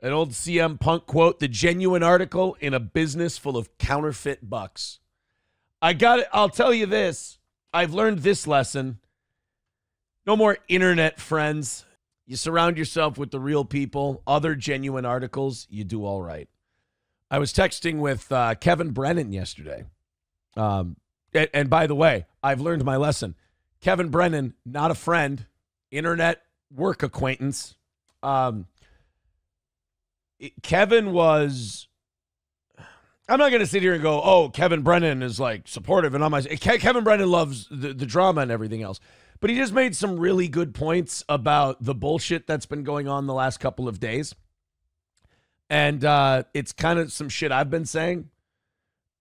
An old CM Punk quote, the genuine article in a business full of counterfeit bucks. I got it. I'll tell you this. I've learned this lesson. No more internet friends. You surround yourself with the real people, other genuine articles, you do all right. I was texting with Kevin Brennan yesterday. And by the way, I've learned my lesson. Kevin Brennan, not a friend, internet work acquaintance. Kevin was, I'm not going to sit here and go, oh, Kevin Brennan is like supportive and on my, Kevin Brennan loves the drama and everything else. But he just made some really good points about the bullshit that's been going on the last couple of days. And it's kind of some shit I've been saying.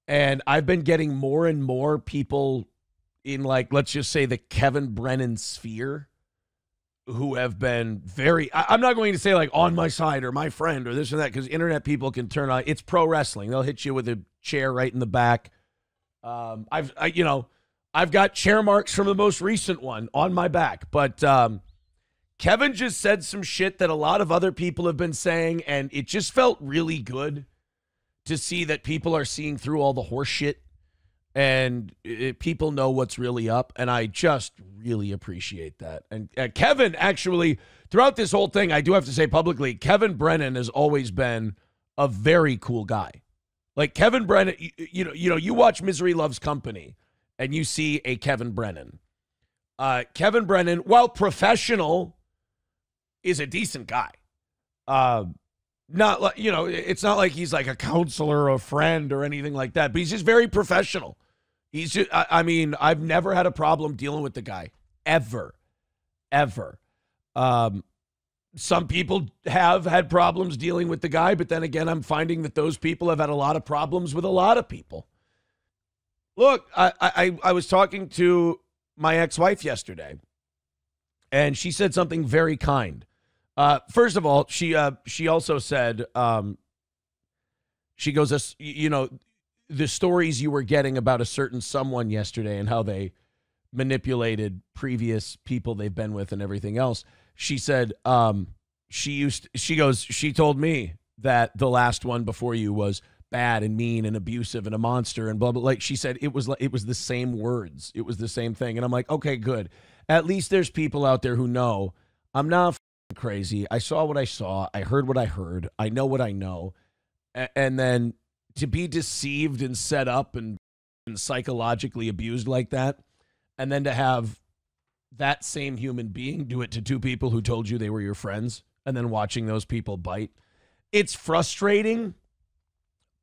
And I've been getting more and more people in, like, let's just say the Kevin Brennan sphere who have been very, I'm not going to say like on my side or my friend or this or that, because internet people can turn on, it's pro wrestling. They'll hit you with a chair right in the back. I've got chair marks from the most recent one on my back, but Kevin just said some shit that a lot of other people have been saying, and it just felt really good to see that people are seeing through all the horse shit and people know what's really up, and I just really appreciate that. And Kevin, actually, throughout this whole thing, I do have to say publicly, Kevin Brennan has always been a very cool guy. Like Kevin Brennan, you watch Misery Loves Company, and you see a Kevin Brennan. Kevin Brennan, while professional, is a decent guy. Not like, it's not like he's like a counselor or a friend or anything like that, but he's just very professional. He's just, I mean, I've never had a problem dealing with the guy, ever. Some people have had problems dealing with the guy, but then again, I'm finding that those people have had a lot of problems with a lot of people. Look, I was talking to my ex-wife yesterday, and she said something very kind. First of all, she also said, she goes, the stories you were getting about a certain someone yesterday and how they manipulated previous people they've been with and everything else. She said, she told me that the last one before you was bad and mean and abusive and a monster and blah, blah. Like she said, it was the same words. It was the same thing. And I'm like, okay, good. At least there's people out there who know I'm not crazy. I saw what I saw. I heard what I heard. I know what I know. And then to be deceived and set up and psychologically abused like that, and then to have that same human being do it to two people who told you they were your friends, and then watching those people bite, it's frustrating,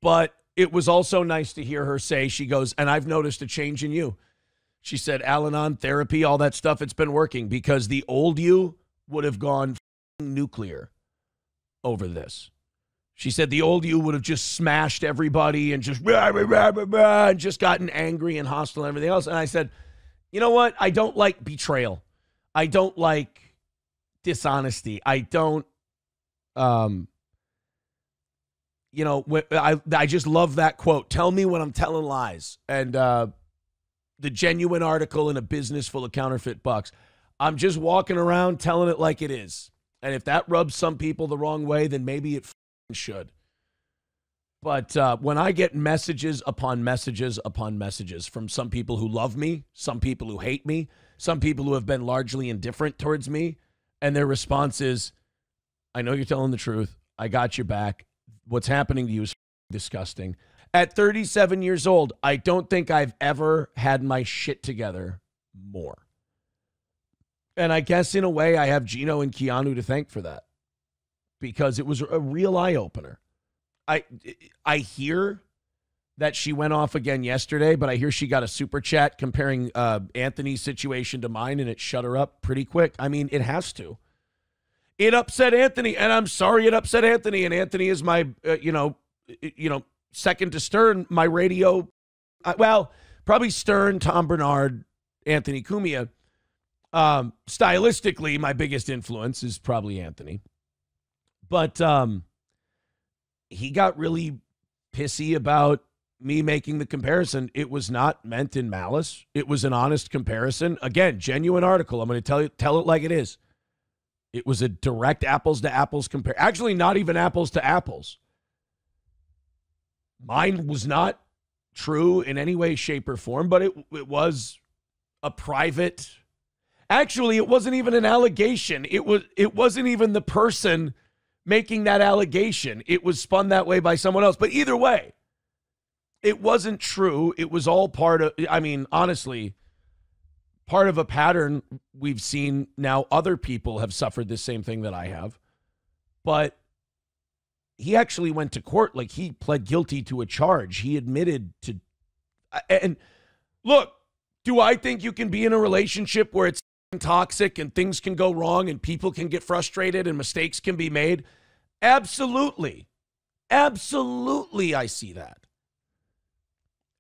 but it was also nice to hear her say, she goes, and I've noticed a change in you. She said, Al-Anon, therapy, all that stuff, it's been working, because the old you would have gone nuclear over this. She said the old you would have just smashed everybody and just rah, rah, rah, rah, rah, and just gotten angry and hostile and everything else. And I said, you know what? I don't like betrayal. I don't like dishonesty. I don't, I just love that quote. Tell me when I'm telling lies. And the genuine article in a business full of counterfeit bucks. I'm just walking around telling it like it is. And if that rubs some people the wrong way, then maybe it should. But when I get messages upon messages upon messages from some people who love me, some people who hate me, some people who have been largely indifferent towards me, and their response is, I know you're telling the truth. I got your back. What's happening to you is disgusting. At 37 years old, I don't think I've ever had my shit together more. And I guess in a way I have Gino and Keanu to thank for that, because it was a real eye-opener. I hear that she went off again yesterday, but I hear she got a super chat comparing Anthony's situation to mine, and it shut her up pretty quick. I mean, it has to. It upset Anthony, and I'm sorry it upset Anthony, and Anthony is my, second to Stern, my radio, probably Stern, Tom Bernard, Anthony Cumia. Stylistically, my biggest influence is probably Anthony. But he got really pissy about me making the comparison. It was not meant in malice. It was an honest comparison. Again, genuine article. I'm going to tell it like it is. It was a direct apples to apples compare. Actually, not even apples to apples. Mine was not true in any way, shape, or form, but it was a private. Actually, it wasn't even an allegation. It wasn't even the person making that allegation. It was spun that way by someone else. But either way, it wasn't true. It was all part of, I mean, honestly, part of a pattern we've seen now. Other people have suffered the same thing that I have. But he actually went to court. Like, he pled guilty to a charge. He admitted to, and look, do I think you can be in a relationship where it's toxic and things can go wrong and people can get frustrated and mistakes can be made? Absolutely. Absolutely, I see that.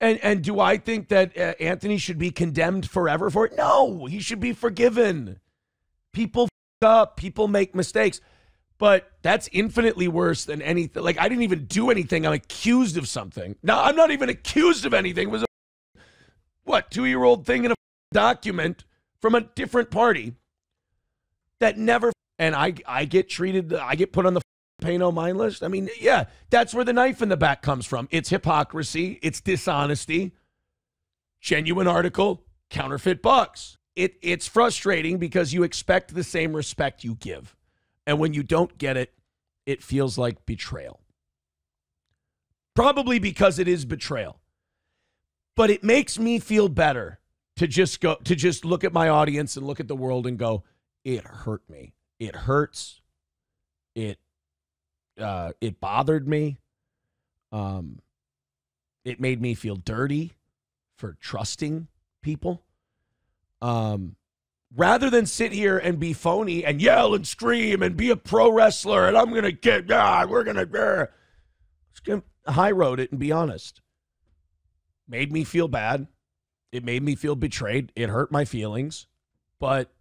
And do I think that Anthony should be condemned forever for it? No, he should be forgiven. People f up, people make mistakes. But that's infinitely worse than anything. Like, I didn't even do anything. I'm accused of something. No, I'm not even accused of anything. It was a, 2-year-old thing in a document from a different party that never, and I get treated, I get put on the pay no mind list. I mean, yeah, that's where the knife in the back comes from. It's hypocrisy. It's dishonesty. Genuine article, counterfeit bucks. It's frustrating because you expect the same respect you give. And when you don't get it, it feels like betrayal. Probably because it is betrayal. But it makes me feel better to just look at my audience and look at the world and go, it hurt me. It hurts. It bothered me. It made me feel dirty for trusting people. Rather than sit here and be phony and yell and scream and be a pro wrestler and I'm going to get, we're going to, let's get high road it and be honest. Made me feel bad. It made me feel betrayed. It hurt my feelings. But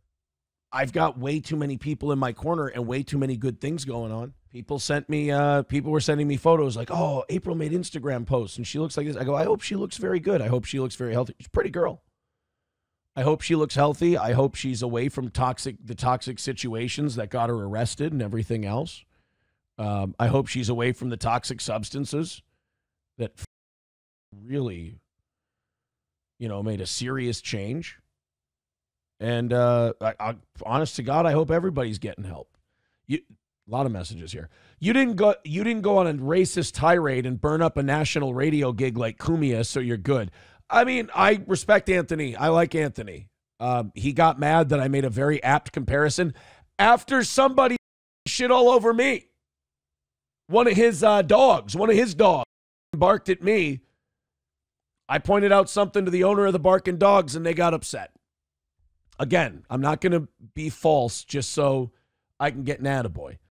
I've got way too many people in my corner and way too many good things going on. People were sending me photos like, oh, April made Instagram posts and she looks like this. I go, I hope she looks very good. I hope she looks very healthy. She's a pretty girl. I hope she looks healthy. I hope she's away from the toxic situations that got her arrested and everything else. I hope she's away from the toxic substances that really, made a serious change. And honest to God, I hope everybody's getting help. A lot of messages here. You didn't go on a racist tirade and burn up a national radio gig like Cumia, so you're good. I mean, I respect Anthony. I like Anthony. He got mad that I made a very apt comparison after somebody shit all over me. One of his dogs barked at me. I pointed out something to the owner of the barking dogs, and they got upset. Again, I'm not going to be false just so I can get an attaboy.